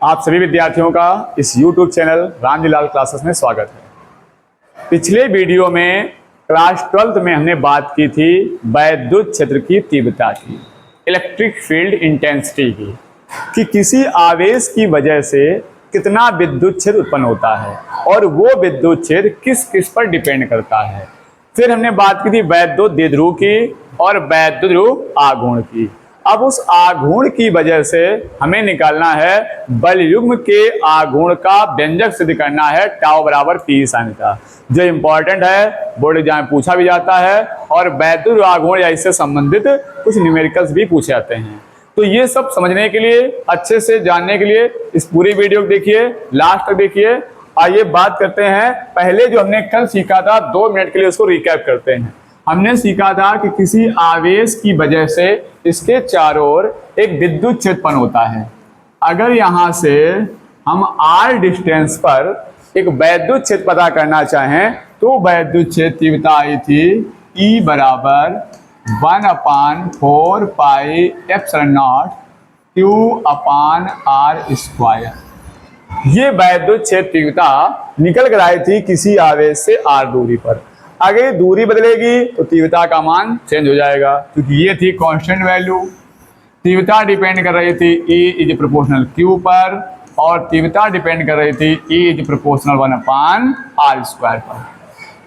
आप सभी विद्यार्थियों का इस YouTube channel Ramji Lal classes में स्वागत है। पिछले वीडियो में क्लास 12th में हमने बात की थी वैद्युत क्षेत्र की तीव्रता की, इलेक्ट्रिक फील्ड इंटेंसिटी की, कि किसी आवेश की वजह से कितना विद्युत क्षेत्र उत्पन्न होता है और वो विद्युत क्षेत्र किस किस पर डिपेंड करता है। फिर हमने बात की थी वैद्युत द्विध्रुव की और वैद्युत ध्रुव आघूर्ण की। अब उस आघूर्ण की वजह से हमें निकालना है बलयुग्म के आघूर्ण का व्यंजक सिद्ध करना है टाउ बराबर पी साइन थीटा, जो इंपॉर्टेंट है, बोर्ड एग्जाम में पूछा भी जाता है और वैद्युत आघूर्ण या इससे संबंधित कुछ न्यूमेरिकल्स भी पूछे जाते हैं। तो ये सब समझने के लिए, अच्छे से जानने के लिए इस पूरी वीडियो को देखिए, लास्ट तक देखिए। आइए बात करते हैं, पहले जो हमने कल सीखा था 2 मिनट के लिए उसको रिकैप करते हैं। हमने सीखा था कि किसी आवेश की वजह से इसके चारों ओर एक विद्युत क्षेत्र उत्पन्न होता है। अगर यहाँ से हम r डिस्टेंस पर एक वैद्युत क्षेत्र पता करना चाहें तो वैद्युत क्षेत्र तीव्रता आई थी E बराबर 1/4 पाई एप्सिलॉन नॉट Q/r²। ये वैद्युत क्षेत्र तीव्रता निकल कर आई थी किसी आवेश से r दूरी पर। अगर दूरी बदलेगी तो तीव्रता का मान चेंज हो जाएगा, क्योंकि ये थी कांस्टेंट वैल्यू। तीव्रता डिपेंड कर रही थी E इज प्रोपोर्शनल Q पर और तीव्रता डिपेंड कर रही थी E इज प्रोपोर्शनल 1/r² पर।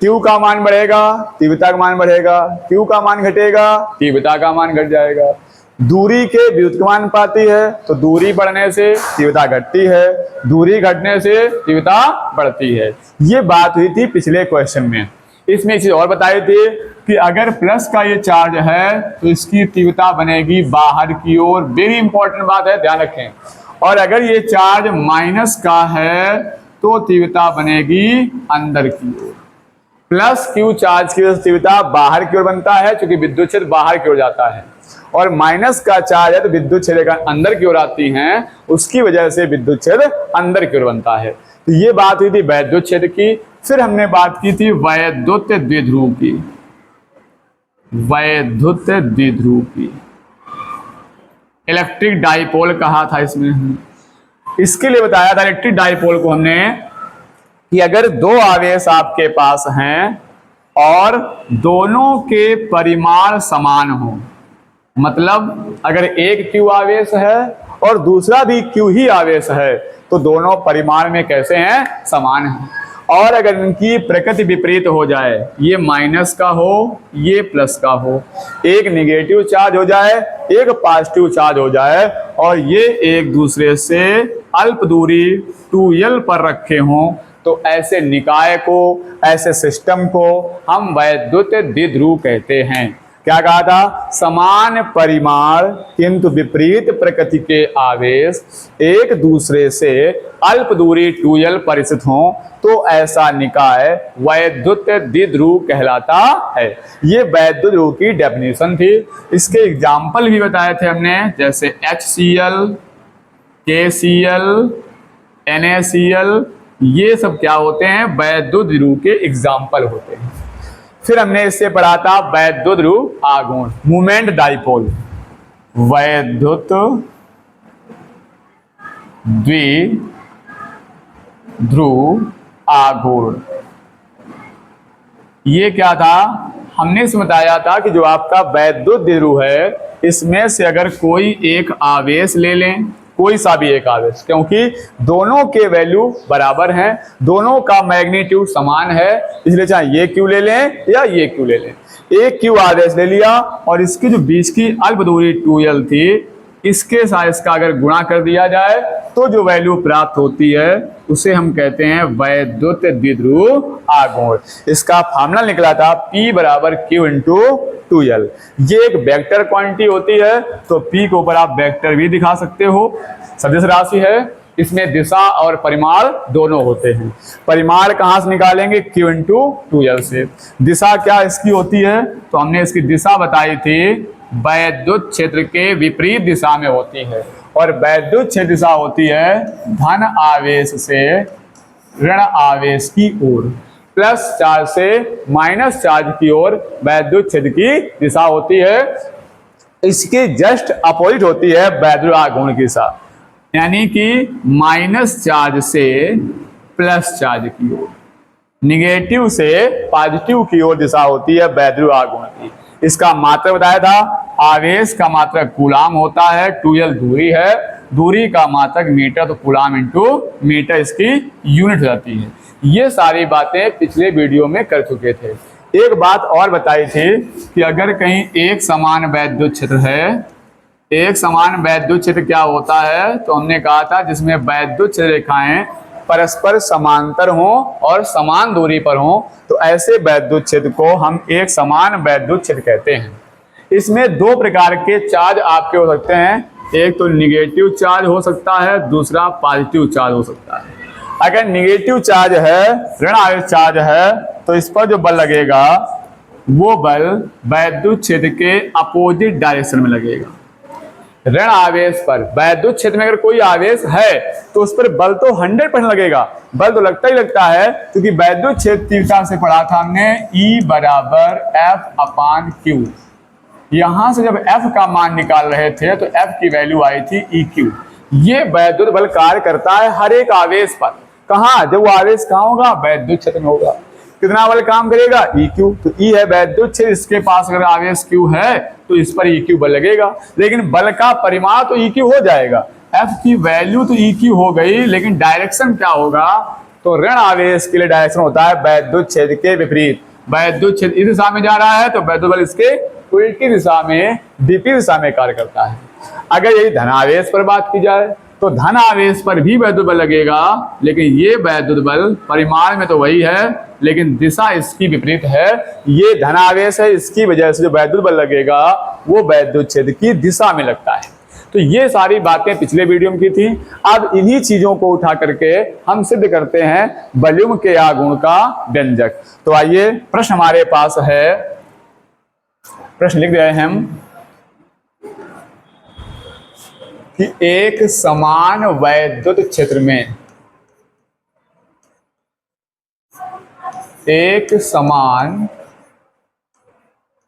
Q का मान बढ़ेगा, तीव्रता का मान बढ़ेगा, Q का मान घटेगा, तीव्रता का मान घट जाएगा। दूरी के व्युत्क्रमानुपाती है, तो दूरी बढ़ने से तीव्रता घटती है, दूरी घटने से तीव्रता बढ़ती है। ये बात हुई थी पिछले क्वेश्चन में। इसमें एक चीज और बताई थी कि अगर प्लस का ये चार्ज है तो इसकी तीव्रता बनेगी बाहर की ओर। वेरी इंपॉर्टेंट बात है, ध्यान रखें। और अगर ये चार्ज माइनस का है तो तीव्रता बनेगी अंदर की ओर। प्लस क्यू चार्ज की तीव्रता बाहर की ओर बनता है, क्योंकि विद्युत क्षेत्र बाहर की ओर जाता है, और माइनस का चार्ज है तो विद्युत क्षेत्र अंदर की ओर आती है, उसकी वजह से विद्युत क्षेत्र अंदर की ओर बनता है। तो ये बात हुई थी वैद्युत क्षेत्र की। फिर हमने बात की थी वैद्युत द्विध्रुव की, वैद्युत द्विध्रुव की, इलेक्ट्रिक डाइपोल कहा था इसमें। इसके लिए बताया था इलेक्ट्रिक डाइपोल को हमने कि अगर 2 आवेश आपके पास हैं और दोनों के परिमाण समान हो, मतलब अगर एक Q आवेश है और दूसरा भी Q ही आवेश है, तो दोनों परिमाण में कैसे हैं? समान हैं। और अगर इनकी प्रकृति विपरीत हो जाए, ये माइनस का हो, ये प्लस का हो, एक निगेटिव चार्ज हो जाए, एक पॉजिटिव चार्ज हो जाए, और ये एक दूसरे से अल्प दूरी 2l पर रखे हों, तो ऐसे निकाय को, ऐसे सिस्टम को हम वैद्युत द्विध्रुव कहते हैं। क्या कहा था? समान परिमाण किंतु विपरीत प्रकृति के आवेश एक दूसरे से अल्प दूरी 2l पर स्थित हों, तो ऐसा निकाय वैद्युत द्विध्रुव कहलाता है। ये वैद्युत ध्रुव की डेफिनेशन थी। इसके एग्जाम्पल भी बताए थे हमने, जैसे HCl, KCl, NaCl, ये सब क्या होते हैं? वैद्युत ध्रुव के एग्जाम्पल होते हैं। फिर हमने इससे पढ़ा था वैद्युत ध्रुव आघूर्ण, मूवमेंट डाइपोल, वैद्युत द्विध्रुव आघूर्ण। ये क्या था? हमने इसमें बताया था कि जो आपका वैद्युत द्विध्रुव है, इसमें से अगर कोई एक आवेश ले लें, कोई सा भी एक आवेश, क्योंकि दोनों के वैल्यू बराबर हैं, दोनों का मैग्नीट्यूड समान है, इसलिए चाहे ये Q ले लें या ये Q ले लें। एक Q आवेश ले लिया और इसकी जो बीच की अल्प दूरी 2l थी, इसके साथ इसका अगर गुणा कर दिया जाए तो जो वैल्यू प्राप्त होती है उसे हम कहते हैं वैद्युत द्विध्रुव आघूर्ण। इसका फार्मूला निकला था P बराबर Q इंटू 2l। ये एक वेक्टर क्वांटिटी होती है, तो P के ऊपर आप वेक्टर भी दिखा सकते हो। सदिश राशि है, इसमें दिशा और परिमाण दोनों होते हैं। परिमाण कहाँ से निकालेंगे? Q इंटू 2l से। दिशा क्या इसकी होती है? तो हमने इसकी दिशा बताई थी, वैद्युत क्षेत्र के विपरीत दिशा में होती है, और वैद्युत क्षेत्र दिशा होती है धन आवेश से ऋण आवेश की ओर, प्लस चार्ज से माइनस चार्ज की ओर वैद्युत क्षेत्र की दिशा होती है। इसके जस्ट अपोजिट होती है वैद्युत आघूर्ण की दिशा। यानी कि माइनस चार्ज से प्लस चार्ज की ओर, निगेटिव से पॉजिटिव की ओर दिशा होती है वैद्युत आघूर्ण की। इसका मात्रक बताया था, आवेश का मात्रक कूलाम होता है, 2L दूरी है, दूरी का मात्रक मीटर, तो कूलाम इंटू मीटर इसकी यूनिट हो जाती है। ये सारी बातें पिछले वीडियो में कर चुके थे। एक बात और बताई थी कि अगर कहीं एक समान वैद्युत क्षेत्र है, एक समान वैद्युत क्षेत्र क्या होता है, तो हमने कहा था जिसमें वैद्युत क्षेत्र रेखाएं परस्पर समांतर हों और समान दूरी पर हों, तो ऐसे वैद्युत क्षेत्र को हम एक समान वैद्युत क्षेत्र कहते हैं। इसमें दो प्रकार के चार्ज आपके हो सकते हैं, एक तो निगेटिव चार्ज हो सकता है, दूसरा पॉजिटिव चार्ज हो सकता है। अगर निगेटिव चार्ज है, ऋण आवेश चार्ज है, तो इस पर जो बल लगेगा वो बल वैद्युत क्षेत्र के अपोजिट डायरेक्शन में लगेगा। ऋण आवेश पर वैद्युत क्षेत्र में अगर कोई आवेश है तो उस पर बल तो 100% लगेगा, बल तो लगता ही लगता है, क्योंकि वैद्युत क्षेत्र तीव्रता से पढ़ा था हमने E बराबर F/Q। यहां से जब F का मान निकाल रहे थे तो F की वैल्यू आई थी EQ। ये वैद्युत बल कार्य करता है हर एक आवेश पर। कहाँ? जब वो आवेश कहाँ होगा? वैद्युत क्षेत्र में होगा। कितना बल काम करेगा? EQ। तो E है वैद्युत क्षेत्र, इसके पास अगर आवेश Q है तो इस पर EQ बल लगेगा, लेकिन बल का परिमाण तो EQ हो जाएगा। F की वैल्यू तो EQ हो गई, लेकिन डायरेक्शन क्या होगा? तो ऋण आवेश के लिए डायरेक्शन होता है वैद्युत क्षेत्र के विपरीत। वैद्युत क्षेत्र इस दिशा में जा रहा है तो वैद्युत बल इसके उल्टी दिशा में, विपरीत दिशा में कार्य करता है। अगर यही धनावेश पर बात की जाए तो धन आवेश पर भी वैद्युत बल लगेगा, लेकिन ये वैद्युत बल परिमाण में तो वही है, लेकिन दिशा इसकी विपरीत है। ये धन आवेश है, इसकी वजह से जो वैद्युत बल लगेगा वो वैद्युत क्षेत्र की दिशा में लगता है। तो ये सारी बातें पिछले वीडियो में की थी। अब इन्हीं चीजों को उठा करके हम सिद्ध करते हैं वॉल्यूम के आघूर्ण का व्यंजक। तो आइए, प्रश्न हमारे पास है, प्रश्न लिख रहे हैं हम कि एक समान वैद्युत क्षेत्र में, एक समान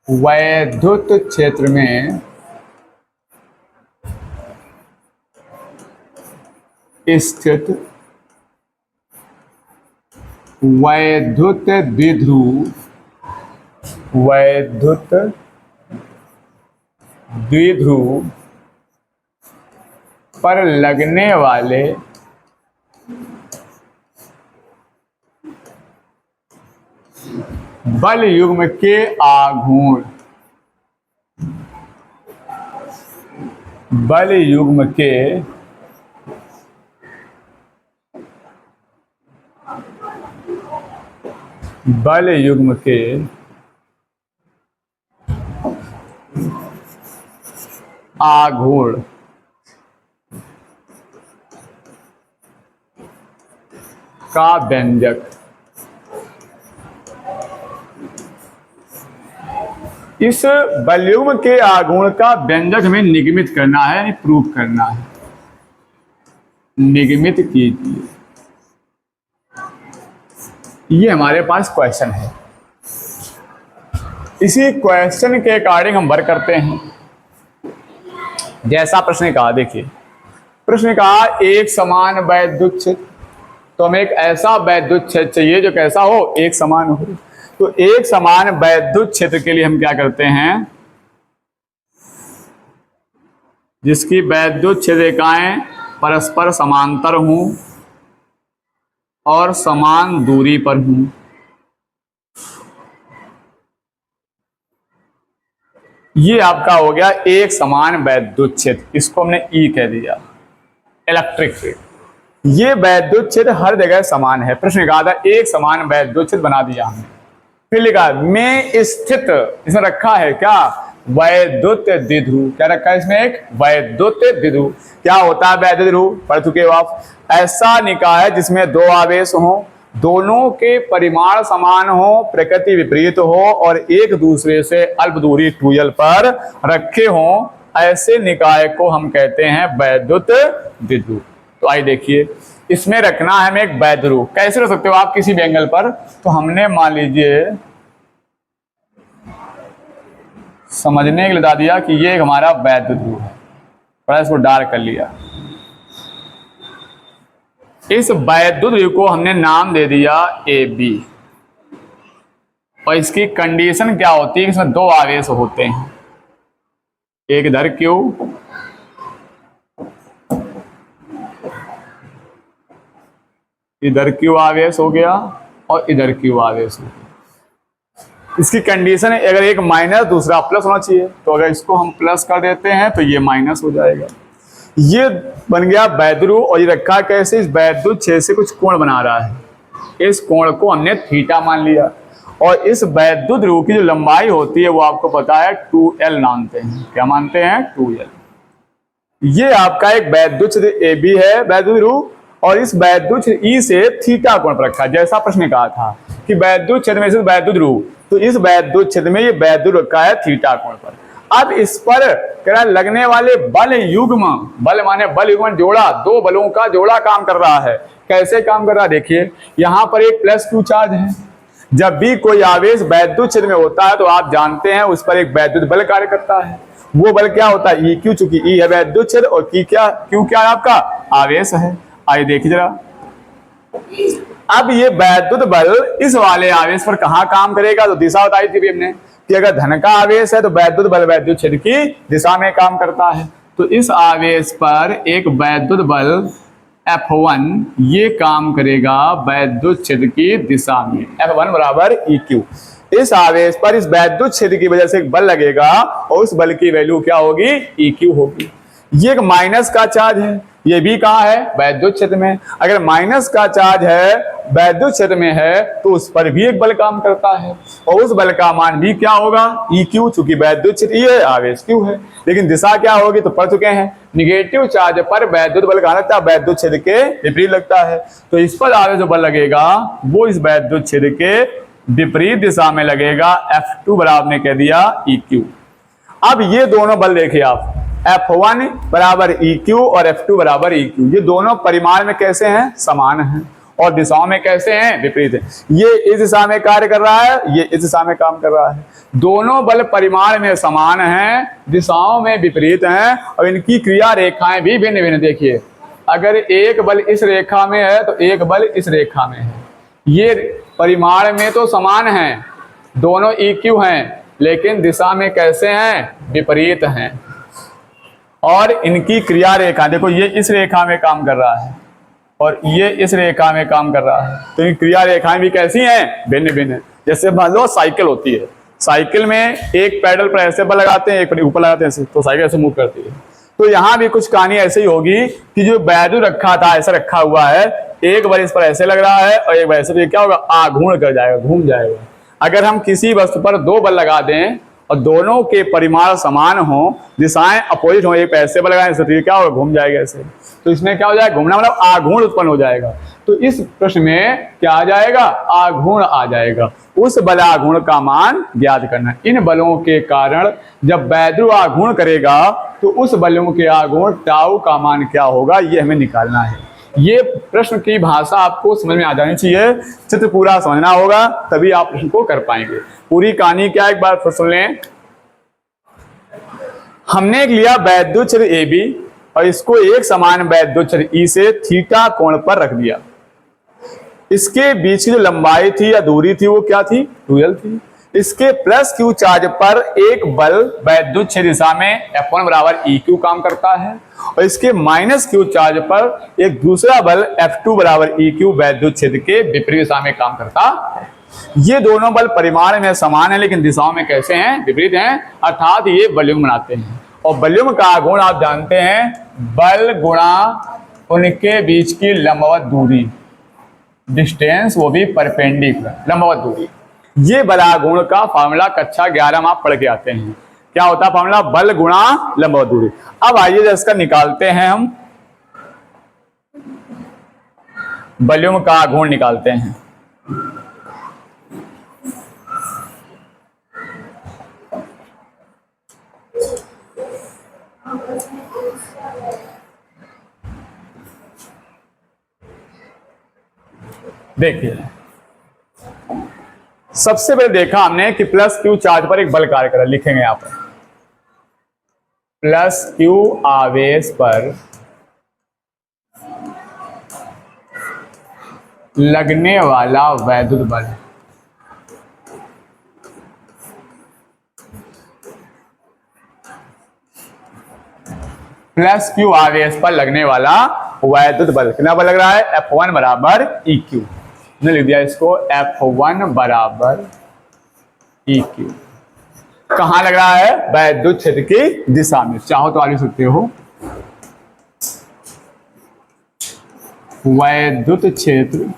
वैद्युत क्षेत्र में स्थित वैद्युत द्विध्रुव पर लगने वाले बल युग्म के आघूर्ण, बल युग्म के आघूर्ण का व्यंजक। इस वॉल्यूम के आघूर्ण का व्यंजक हमें निगमित करना है, यानी प्रूव करना है। निगमित कीजिए, ये हमारे पास क्वेश्चन है। इसी क्वेश्चन के अकॉर्डिंग हम वर्क करते हैं। जैसा प्रश्न कहा, देखिए प्रश्न कहा एक समान वैद्युत क्षेत्र, तो हमें एक ऐसा वैद्युत क्षेत्र चाहिए जो कैसा हो? एक समान हो। तो एक समान वैद्युत क्षेत्र के लिए हम क्या करते हैं? जिसकी वैद्युत क्षेत्र रेखाएं परस्पर समांतर हों और समान दूरी पर हों। ये आपका हो गया एक समान वैद्युत क्षेत्र, इसको हमने E कह दिया, इलेक्ट्रिक फील्ड। ये वैद्युत क्षेत्र हर जगह समान है। प्रश्न कहा था एक समान वैद्युत क्षेत्र बना दिया हमने। फिर लिखा में स्थित, इसमें रखा है क्या? वैद्युत द्विध्रुव। क्या रखा है इसमें? एक वैद्युत द्विध्रुव। क्या होता है वैद्युत द्विध्रुव? पढ़ चुके हो आप। ऐसा निकाय जिसमें दो आवेश हों, दोनों के परिमाण समान हो, प्रकृति विपरीत हो और एक दूसरे से अल्प दूरी 2L पर रखे हों, ऐसे निकाय को हम कहते हैं वैद्युत द्विध्रुव। तो आइए देखिए, इसमें रखना है हमें एक वैद्युत ध्रुव। कैसे रख सकते हो आप किसी भी एंगल पर? तो हमने मान लीजिए समझने के लिए बता दिया कि ये हमारा वैद्युत ध्रुव है, पर इसको डार्क कर लिया। इस वैद्युत ध्रुव को हमने नाम दे दिया ए बी, और इसकी कंडीशन क्या होती है, इसमें दो आवेश होते हैं, एक इधर क्यू, इधर क्यू आवेश हो गया और इधर क्यू आवेश हो गया। इसकी कंडीशन है अगर एक माइनस दूसरा प्लस होना चाहिए, तो अगर इसको हम प्लस कर देते हैं तो ये माइनस हो जाएगा। ये बन गया वैद्युत ध्रुव, और ये रखा कैसे, इस वैद्युत छेद से कुछ कोण बना रहा है, इस कोण को हमने थीटा मान लिया। और इस वैद्युत ध्रुव की जो लंबाई होती है वो आपको पता है 2L मानते हैं। क्या मानते हैं? 2L। ये आपका एक वैद्युत छेद ए बी है वैद्युत ध्रुव, और इस वैद्युत छेद ई से थीटा कोण पर रखा है। जैसा प्रश्न कहा था कि वैद्युत छेद में से वैद्युत ध्रुव, तो इस वैद्युत छेद में ये वैद्युत रखा है थीटा कोण पर। अब इस पर क्या लगने वाले बल युग्म, बल माने बल युग्म जोड़ा, दो बलों का जोड़ा काम कर रहा है। कैसे काम कर रहा है देखिए, यहां पर एक प्लस क्यू चार्ज है। जब भी कोई आवेश वैद्युत छेद में होता है तो आप जानते हैं उस पर एक वैद्युत बल कार्य करता है। वो बल क्या होता है? ई क्यू, चूंकि ई है वैद्युत छेद और क्यू क्या है आपका आवेश है। आइए देखिए जरा, अब ये वैद्युत बल इस वाले आवेश पर कहां काम करेगा, तो दिशा बताई थी हमने कि अगर धन का आवेश है तो वैद्युत बल वैद्युत छेद की दिशा में काम करता है। तो इस आवेश पर एक वैद्युत बल F1 ये काम करेगा वैद्युत छेद की दिशा में, F1 बराबर EQ। इस आवेश पर इस वैद्युत छेद की वजह से एक बल लगेगा और उस बल की वैल्यू क्या होगी? EQ होगी। ये एक माइनस का चार्ज है, ये भी कहाँ है? वैद्युत छेद में। अगर माइनस का चार्ज है वैद्युत छेद में है तो उस पर भी एक बल काम करता है, और उस बल का मान भी क्या होगा? EQ, चूंकि वैद्युत छेद ये आवेश Q है, लेकिन दिशा क्या होगी तो पढ़ चुके हैं, निगेटिव चार्ज पर वैद्युत बल कहाँ लगता है? वैद्युत छेद के विपरीत लगता है। तो इस पर आवेश जो बल लगेगा वो इस वैद्युत छेद के विपरीत दिशा में लगेगा। F2 बराबर ने कह दिया EQ। अब ये दोनों बल देखिए आप, F1 बराबर EQ और F2 बराबर EQ, ये दोनों परिमाण में कैसे हैं? समान हैं, और दिशाओं में कैसे हैं? विपरीत है। ये इस दिशा में कार्य कर रहा है, ये इस दिशा में काम कर रहा है। दोनों बल परिमाण में समान हैं, दिशाओं में विपरीत हैं, और इनकी क्रिया रेखाएं भी भिन्न भिन्न। देखिए, अगर एक बल इस रेखा में है तो एक बल इस रेखा में है। ये परिमाण में तो समान हैं, दोनों EQ हैं, लेकिन दिशा में कैसे हैं? विपरीत हैं। और इनकी क्रिया रेखा देखो, ये इस रेखा में काम कर रहा है और ये इस रेखा में काम कर रहा है, तो इन क्रिया रेखाएं भी कैसी हैं? भिन्न भिन्न। जैसे मान लो साइकिल होती है, साइकिल में एक पैडल पर ऐसे बल लगाते हैं, एक पर ऊपर लगाते हैं, तो साइकिल ऐसे मूव करती है। तो यहाँ भी कुछ कहानी ऐसे ही होगी कि जो वैद्युत रखा था ऐसा रखा हुआ है, एक बार इस पर ऐसे लग रहा है और एक बार ऐसे, तो क्या होगा? आघूर्ण कर जाएगा, घूम जाएगा। अगर हम किसी वस्तु पर दो बल लगा दें और दोनों के परिमाण समान हो, दिशाएं अपोजिट हो, एक ऐसे बल लगाएं तो क्या होगा? घूम जाएगा ऐसे। तो इसमें क्या हो जाएगा? घूमना मतलब आघूर्ण उत्पन्न हो जाएगा। तो इस प्रश्न में क्या आ जाएगा? आघूर्ण आ जाएगा। उस बल आघूर्ण का मान ज्ञात करना। इन बलों के कारण जब वैद्युत आघूर्ण करेगा तो उस बलों के आघूर्ण टाउ का मान क्या होगा, ये हमें निकालना है। ये प्रश्न की भाषा आपको समझ में आ जानी चाहिए, चित्र पूरा समझना होगा, तभी आप प्रश्न को कर पाएंगे। पूरी कहानी क्या एक बार फिर सुन लें। हमने लिया वैद्युत छेद ए बी और इसको एक समान वैद्युत छेद ई से थीटा कोण पर रख दिया। इसके बीच की जो लंबाई थी या दूरी थी वो क्या थी? 2L थी। इसके प्लस क्यू चार्ज पर एक बल वैद्युत छेद दिशा में F1 बराबर EQ काम करता है, और इसके माइनस क्यू चार्ज पर एक दूसरा बल F2 बराबर EQ वैद्युत छेद के विपरीत दिशा में काम करता है। ये दोनों बल परिमाण में समान है लेकिन दिशाओं में कैसे हैं? विपरीत हैं, अर्थात ये बलयुग्म बनाते हैं। और बलयुग्म का गुण आप जानते हैं, बल गुणा उनके बीच की लंबवत दूरी, डिस्टेंस, वो भी परपेंडिकुलर, लंबवत दूरी। ये बलागुण का फॉर्मूला कक्षा 11 में आप पढ़ के आते हैं। क्या होता है फॉर्मूला? बल गुणा लंबवत दूरी। अब आइए इसका निकालते हैं, हम बलयुग्म का गुण निकालते हैं। देखिए, सबसे पहले देखा हमने कि प्लस क्यू चार्ज पर एक बल कार्य कर रहा है, लिखेंगे यहां पर प्लस क्यू आवेश पर लगने वाला वैद्युत बल प्लस क्यू आवेश पर लगने वाला वैद्युत बल। कितना बल लग रहा है? F1 बराबर EQ। मैंने लिख दिया इसको F1 बराबर EQ। कहां लग रहा है? वैद्युत क्षेत्र की दिशा में। चाहो तो आगे सकते हो, वैद्युत क्षेत्र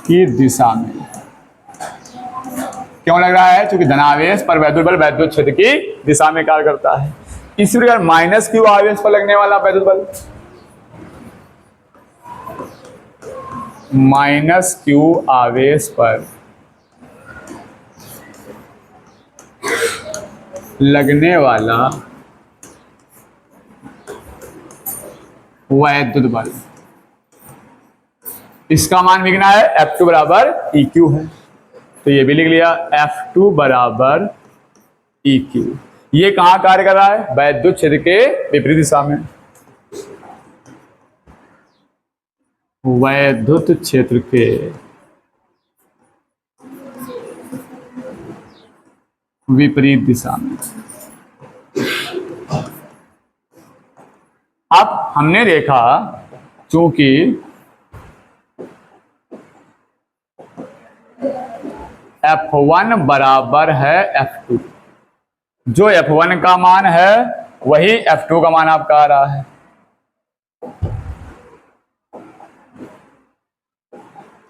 की दिशा में। क्यों लग रहा है? क्योंकि धनावेश पर वैद्युत बल वैद्युत क्षेत्र की दिशा में कार्य करता है। इसी प्रकार माइनस क्यू आवेश पर लगने वाला वैद्युत बल, माइनस क्यू आवेश पर लगने वाला वैद्युत बल, इसका मान भी कितना है? F2 बराबर EQ है। तो ये भी लिख लिया F2 बराबर EQ। ये कहां कार्य कर रहा है? वैद्युत क्षेत्र के विपरीत दिशा में। वैद्युत क्षेत्र के विपरीत दिशा में। अब हमने देखा चूंकि F1 बराबर है F2, जो F1 का मान है वही F2 का मान आपका आ रहा है।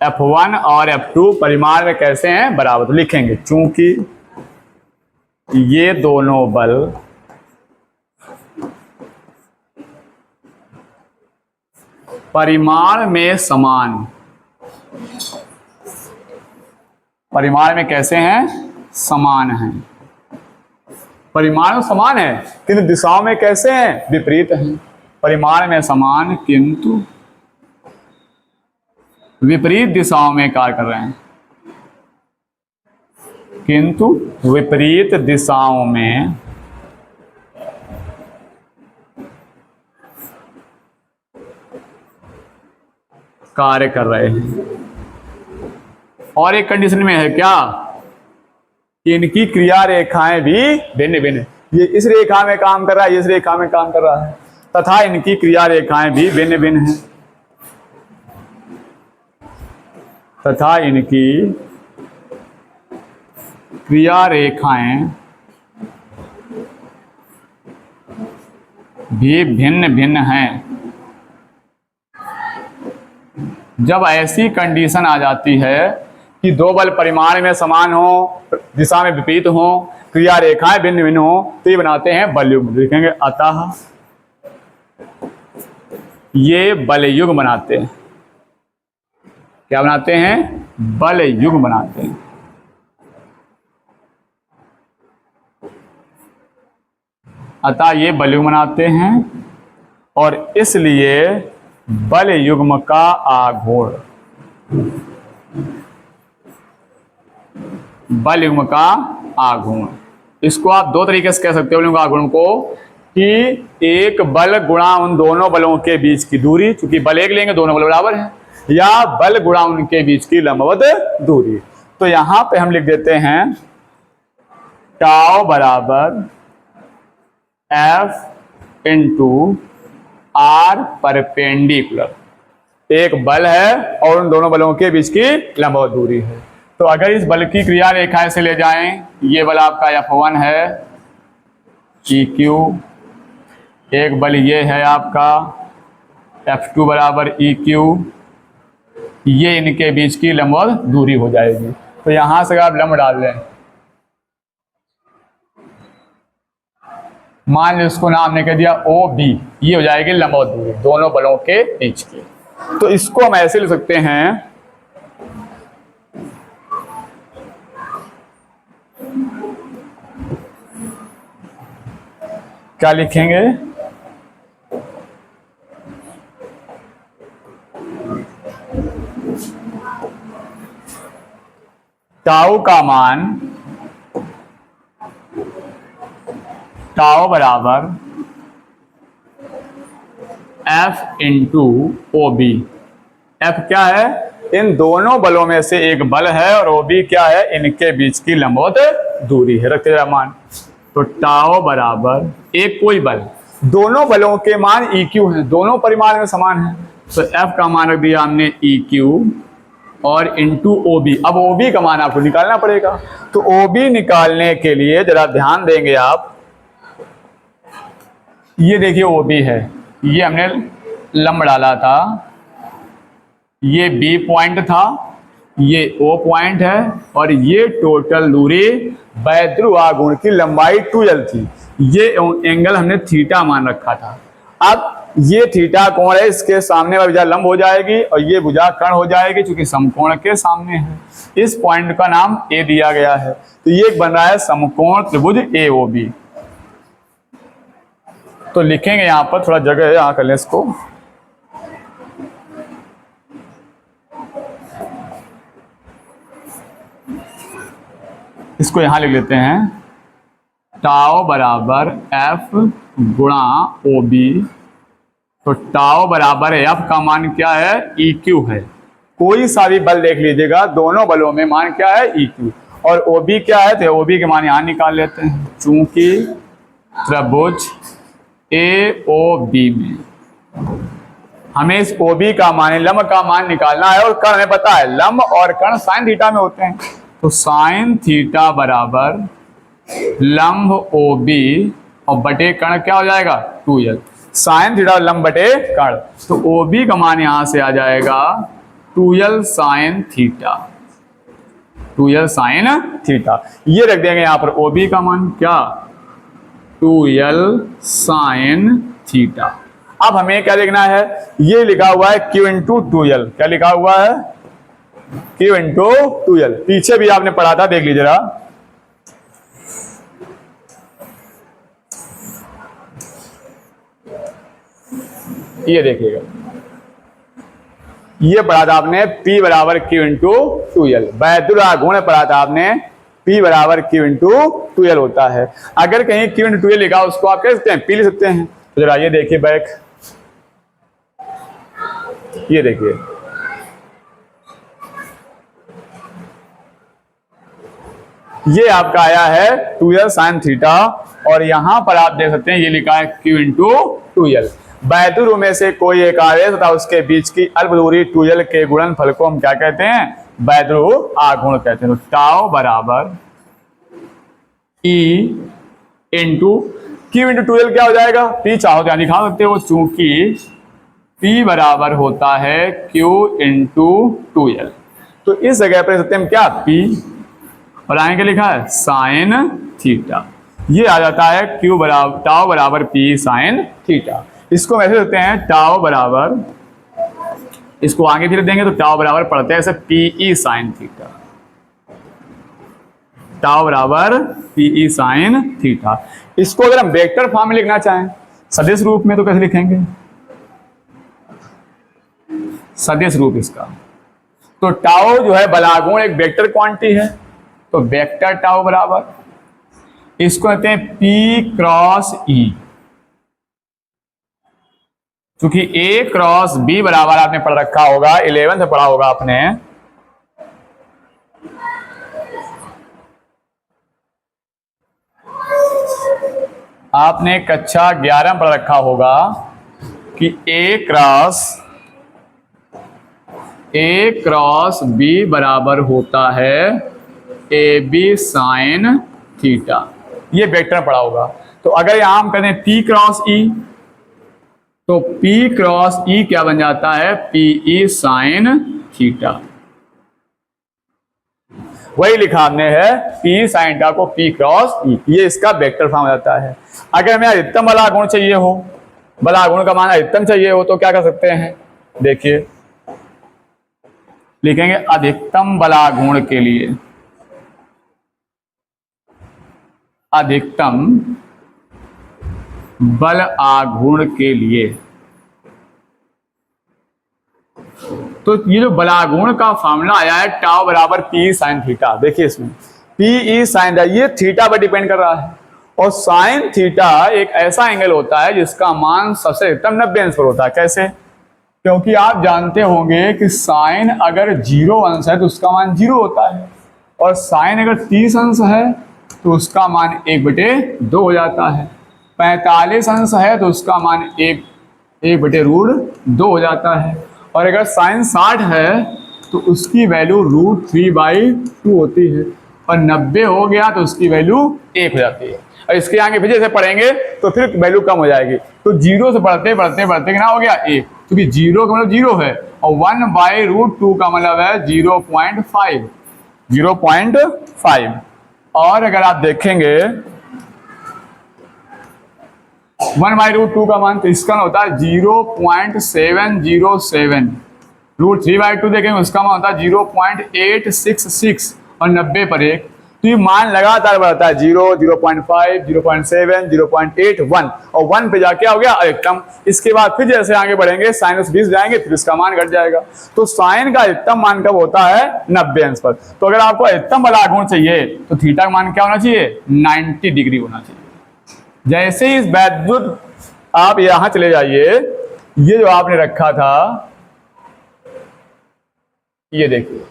F1 और F2 परिमाण में कैसे हैं? बराबर। तो लिखेंगे चूंकि ये दोनों बल परिमाण में समान, परिमाण में कैसे हैं? समान हैं। परिमाण में समान है किंतु दिशाओं में कैसे हैं? विपरीत हैं। परिमाण में समान किंतु विपरीत दिशाओं में कार्य कर रहे हैं। किंतु विपरीत दिशाओं में कार्य कर रहे हैं। और एक कंडीशन में है क्या? कि इनकी क्रिया रेखाएं भी भिन्न भिन्न। ये इस रेखा में काम कर रहा है, ये इस रेखा में काम कर रहा है, तथा इनकी क्रिया रेखाएं भी भिन्न भिन्न हैं। तथा इनकी क्रिया रेखाएं भी भिन्न भिन्न हैं। जब ऐसी कंडीशन आ जाती है कि दो बल परिमाण में समान हो, दिशा में विपरीत हो, क्रिया रेखाएं भिन्न भिन्न हो, तो ये बनाते हैं बलयुग्म। लिखेंगे अतः ये बलयुग्म बनाते हैं। क्या बनाते हैं? बलयुग्म बनाते हैं। अतः ये बलयुग्म बनाते हैं और इसलिए बलयुग्म का आघूर्ण, बलयुग्म का आघूर्ण, इसको आप दो तरीके से कह सकते हो बलयुग्म आघूर्ण को, कि एक बल गुणा उन दोनों बलों के बीच की दूरी, चूंकि बल एक लेंगे दोनों बल बराबर हैं, या बल गुणा उनके बीच की लंबवत दूरी। तो यहां पे हम लिख देते हैं टाउ बराबर F इंटू आर परपेंडिकुलर। एक बल है और उन दोनों बलों के बीच की लंबवत दूरी है। तो अगर इस बल की क्रिया रेखा से ले जाएं, ये बल आपका F1 है EQ, एक बल ये है आपका F2 बराबर EQ, ये इनके बीच की लंबवत दूरी हो जाएगी। तो यहां से आप लंब डाल लें, मान लो इसको नाम ने कह दिया OB, ये हो जाएगी लंबवत दूरी दोनों बलों के बीच की। तो इसको हम ऐसे लिख सकते हैं, क्या लिखेंगे? टाउ का मान, टाउ बराबर F इंटू OB, एफ क्या है, इन दोनों बलों में से एक बल है और ओ बी क्या है, इनके बीच की लंबवत दूरी है। रखते जरा मान, तो टाओ बराबर एक कोई बल, दोनों बलों के मान ई क्यू है, दोनों परिमाण में समान है, तो एफ का मान रख दिया हमने ई क्यू और इंटू ओ बी। अब ओ बी का मान आपको निकालना पड़ेगा, तो ओ बी निकालने के लिए जरा ध्यान देंगे आप, ये देखिए ओ बी है, ये हमने लंब डाला था, ये बी पॉइंट था, ये ओ पॉइंट है और ये टोटल दूरी वैद्युरागुण की लंबाई 2l थी। ये एंगल हमने थीटा मान रखा था। अब ये थीटा कोण है, इसके सामने वाली भुजा लंब हो जाएगी और ये भुजा कर्ण हो जाएगी, क्योंकि समकोण के सामने है। इस पॉइंट का नाम ए दिया गया है, तो ये बन रहा है समकोण त्रिभुज ए ओ बी। तो लिखेंगे यहां पर, थोड़ा जगह है यहां कर लें इसको, इसको यहां लिख लेते हैं, टाओ बराबर एफ गुणा ओ बी। तो टाओ बराबर है, एफ का मान क्या है, ई क्यू है। कोई सा भी बल देख लीजिएगा, दोनों बलों में मान क्या है, ई क्यू, और ओ बी क्या है, तो ओ बी के मान यहां निकाल लेते हैं। चूंकि त्रिभुज ए ओ बी में हमें इस ओ बी का मान, लंब का मान निकालना है, और कर्ण हमें पता है, लंब और कर्ण साइन थीटा में होते हैं, तो साइन थीटा बराबर लंब ओ बी और बटे कर्ण क्या हो जाएगा, 2l। साइन थीटा लंब बटे कर्ण, तो ओ बी का मान यहां से आ जाएगा 2l sine theta, 2l sine theta. ये रख देंगे यहां पर ओ बी का मान क्या, 2l साइन थीटा। अब हमें क्या देखना है, ये लिखा हुआ है q इंटू 2l, क्या लिखा हुआ है, q इंटू 2l। पीछे भी आपने पढ़ा था, देख लीजिए जरा, ये देखिएगा, ये पढ़ा था आपने P बराबर Q इंटू 2l। वैद्युरागुण पढ़ा था आपने, P बराबर Q इंटू 2l होता है। अगर कहीं Q इंटू 2l लिखा, उसको आप कह सकते हैं P लिख सकते हैं। तो जरा ये देखिए बैक, ये देखिए, ये आपका आया है 2l साइन थीटा, और यहां पर आप देख सकते हैं ये लिखा है Q इंटू 2l। वैद्युर में से कोई एक आवेश तथा उसके बीच की अल्प दूरी 2l के गुणनफल को हम क्या कहते हैं, वैद्युर आघूर्ण कहते हैं। तो टाउ बराबर E into Q into 2l क्या हो जाएगा, P चाहो तो दिखा सकते हो, चूंकि P बराबर होता है Q इंटू 2l। तो इस जगह पर सकते हैं क्या, P, और आगे क्या लिखा है, साइन थीटा। ये आ जाता है Q बराबर टाउ बराबर P साइन थीटा। इसको वैसे देते हैं टाउ बराबर, इसको आगे धीरे देंगे तो टाउ बराबर पढ़ते हैं ऐसे PE साइन थीटा, टाउ बराबर PE साइन थीटा। इसको अगर हम वेक्टर फॉर्म में लिखना चाहें, सदिश रूप में, तो कैसे लिखेंगे, सदिश रूप इसका, तो टाउ जो है बलागुण एक वेक्टर क्वांटिटी है, तो वेक्टर टाउ बराबर, इसको कहते हैं P क्रॉस E, क्योंकि A क्रॉस B बराबर आपने पढ़ रखा होगा, 11 से पढ़ा होगा आपने, आपने कक्षा 11 में पढ़ रखा होगा कि A क्रॉस B बराबर होता है AB साइन थीटा। ये वेक्टर पढ़ा होगा। तो अगर यहां हम कहते हैं P क्रॉस E, तो P क्रॉस E क्या बन जाता है, PE साइन थीटा। वही लिखा हमने है P साइन थीटा को P क्रॉस E, ये इसका वेक्टर फॉर्म हो जाता है। अगर हमें अधिकतम बलागुण चाहिए हो, बलागुण का मान अधिकतम चाहिए हो, तो क्या कर सकते हैं, देखिए लिखेंगे अधिकतम बलागुण के लिए, अधिकतम बल आघूर्ण के लिए, तो ये जो बलागुण का फॉर्मूला आया है टाउ बराबर PE साइन थीटा, देखिए इसमें PE साइन, ये थीटा पर डिपेंड कर रहा है, और साइन थीटा एक ऐसा एंगल होता है जिसका मान सबसे अधिकतम 90 अंश पर होता है। कैसे, क्योंकि आप जानते होंगे कि साइन अगर 0 अंश है तो उसका मान 0 होता है, और साइन अगर 30 अंश है तो उसका मान 1/2 हो जाता है। 45 अंश है तो उसका मान 1/√2 हो जाता है, और अगर साइन 60 है तो उसकी वैल्यू √3/2 होती है, और 90 हो गया तो उसकी वैल्यू 1 हो जाती है। और इसके आगे फिर जैसे पढ़ेंगे तो फिर वैल्यू कम हो जाएगी, तो 0 से बढ़ते बढ़ते बढ़ते कितना हो गया 1, क्योंकि 0 का मतलब 0 है, और 1/√2 का मतलब है 0.5। और अगर आप देखेंगे 1/√2 का मान, तो इसका होता है 0.707। √3/2 देखेंगे उसका मान होता है 0.866, और 90 पर 1, तो ये मान लगातार बढ़ता है 0, 0.5, 0.7, 0.8, 1, और 1 पे जाके हो गया अधिकतम। इसके बाद फिर जैसे आगे बढ़ेंगे -20 जाएंगे, फिर इसका मान घट जाएगा। तो साइन का अधिकतम मान कब होता है 90 अंश पर। तो अगर आपको अधिकतम वाला आघूर्ण चाहिए तो थीटा का मान क्या होना चाहिए 90 डिग्री होना चाहिए। जैसे ही इस वैद्युत आप यहां चले जाइए, ये जो आपने रखा था, ये देखिए,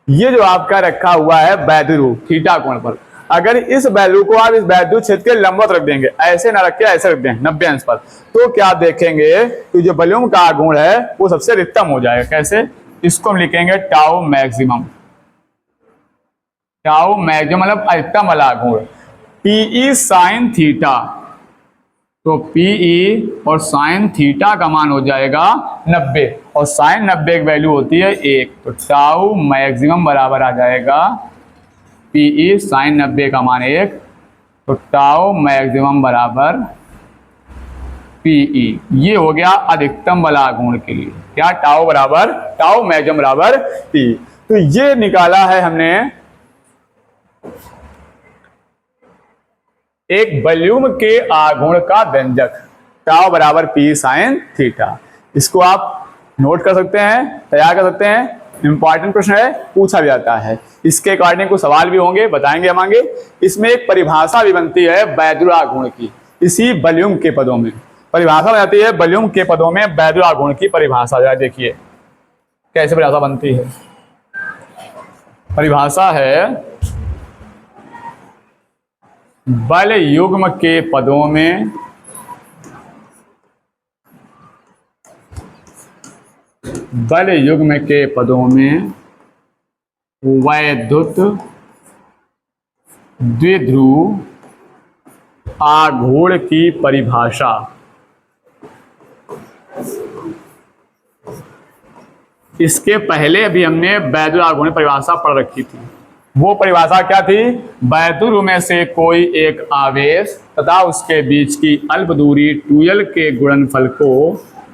ये जो आपका रखा हुआ है वैद्युत रूप थीटा कोण पर, अगर इस वैल्यू को आप इस वैद्युत क्षेत्र के लंबवत रख देंगे, ऐसे ना रख के ऐसे रख दें 90 अंश पर, तो क्या आप देखेंगे कि जो वॉल्यूम का आघूर्ण है वो सबसे अधिकतम हो जाएगा। कैसे? इसको हम लिखेंगे टाउ मैक्सिमम। टाउ मैक्सिमम मतलब अधिकतम वाला आघूर्ण, पीई साइन थीटा। तो पीई और साइन थीटा का मान हो जाएगा 90, और साइन 90 की वैल्यू होती है 1, तो टाउ मैक्सिमम बराबर आ जाएगा पीई साइन 90 का मान 1, तो टाउ मैक्सिमम बराबर पीई। ये हो गया अधिकतम वाला आघूर्ण के लिए, क्या टाउ बराबर टाउ मैक्सिमम बराबर पी। तो ये निकाला है हमने एक वॉल्यूम के आघूर्ण का व्यंजक, टाउ बराबर पी साइन थीटा। इसको आप नोट कर सकते हैं, तैयार कर सकते हैं, इंपॉर्टेंट प्रश्न है, पूछा भी जाता है। इसके अकॉर्डिंग कुछ सवाल भी होंगे, बताएंगे हम आगे। इसमें एक परिभाषा भी बनती है वैद्युत आघूर्ण की, इसी वॉल्यूम के पदों में परिभाषा बन जाती है। वॉल्यूम के पदों में वैद्युत आघूर्ण की परिभाषा, देखिए कैसे परिभाषा बनती है। परिभाषा है बल युग्म के पदों में बल युग्म के पदों में वैद्युत द्विध्रुव आघूर्ण की परिभाषा। इसके पहले भी हमने वैद्युत आघूर्ण की परिभाषा पढ़ रखी थी। वो परिभाषा क्या थी? वैद्युत में से कोई एक आवेश तथा उसके बीच की अल्प दूरी 2l के गुणनफल को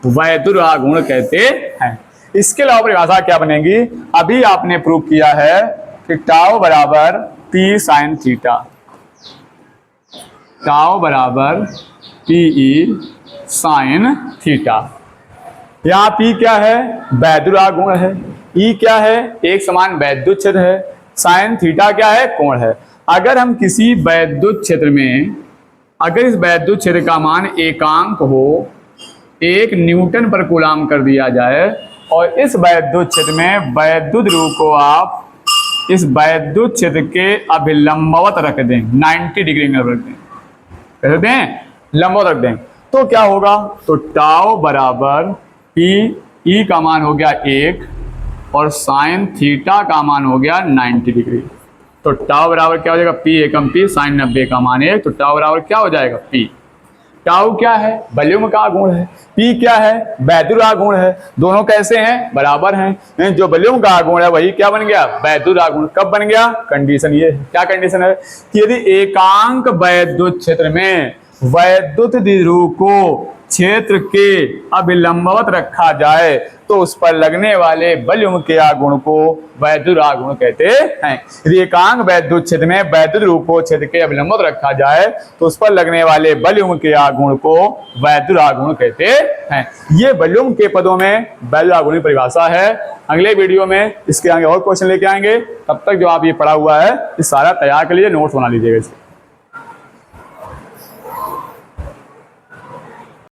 वैद्युत आघूर्ण कहते हैं। इसके अलावा परिभाषा क्या बनेगी? अभी आपने प्रूव किया है कि टाउ बराबर पी साइन थीटा, टाउ बराबर पीई साइन थीटा। यहाँ पी क्या है? वैद्युत आघूर्ण है। ई क्या है? एक समान वैद्युत क्षेत्र है। साइन थीटा क्या है? कोण है। अगर हम किसी वैद्युत क्षेत्र में, अगर इस वैद्युत क्षेत्र का मान एकांक हो, 1 न्यूटन पर कूलाम कर दिया जाए, और इस वैद्युत क्षेत्र में वैद्युत ध्रुव को आप इस वैद्युत क्षेत्र के अभिलंबवत रख दें, 90 डिग्री में रख दें, कैसे दें? लंबवत रख दें, तो क्या होगा? तो टाउ बराबर पी, ई का मान हो गया 1 और साइन थीटा का मान हो गया 90 डिग्री। तो टाउ बराबर क्या हो जाएगा? पी एकम पी साइन 90 का मान 1, तो टाउ बराबर क्या हो जाएगा? पी। टाउ क्या है? वॉल्यूम का आघूर्ण है। पी क्या है? वैद्युत आघूर्ण है। दोनों कैसे हैं? बराबर हैं। जो वॉल्यूम का आघूर्ण है वही क्या बन गया? वैद्युत आघूर्ण। कब बन गया? कंडीशन ये है। क्या कंडीशन है? कि यदि एकांक वैद्युत क्षेत्र में वैद्युत द्विध्रुव को क्षेत्र के अभिलंबवत रखा जाए तो उस पर लगने वाले वॉल्यूम के आघूर्ण को वैद्युत आघूर्ण कहते हैं। यदि एकांक वैद्युत क्षेत्र में वैद्युत रूप को क्षेत्र के अभिलंबवत रखा जाए तो उस पर लगने वाले वॉल्यूम के आघूर्ण को वैद्युत आघूर्ण कहते हैं। ये वॉल्यूम के पदों में वैद्युत आघूर्ण की परिभाषा है। अगले वीडियो में इसके आगे और क्वेश्चन लेके आएंगे। तब तक जो आप ये पढ़ा हुआ है इस सारा तैयार कर लीजिए, नोट्स बना लीजिएगा।